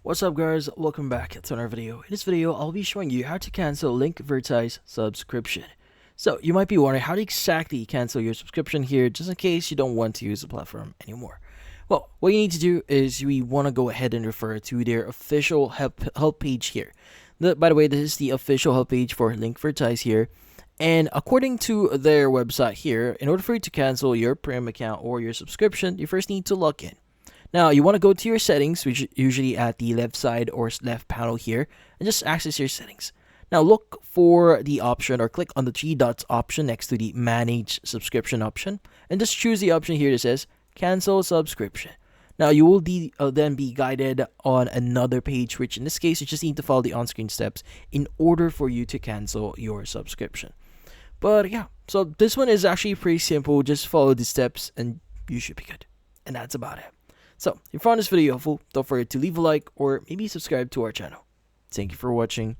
What's up guys, welcome back to another video. In this video, I'll be showing you how to cancel Linkvertise subscription. So you might be wondering how to exactly cancel your subscription here just in case you don't want to use the platform anymore. Well, what you need to do is we want to go ahead and refer to their official help page here. By the way, this is the official help page for Linkvertise here. And according to their website here, in order for you to cancel your premium account or your subscription, you first need to log in. Now, you want to go to your settings, which is usually at the left side or left panel here, and just access your settings. Now, look for the option or click on the three dots option next to the Manage Subscription option, and just choose the option here that says Cancel Subscription. Now, you will then be guided on another page, which in this case, you just need to follow the on-screen steps in order for you to cancel your subscription. But yeah, so this one is actually pretty simple. Just follow the steps and you should be good. And that's about it. So, if you found this video helpful, don't forget to leave a like or maybe subscribe to our channel. Thank you for watching.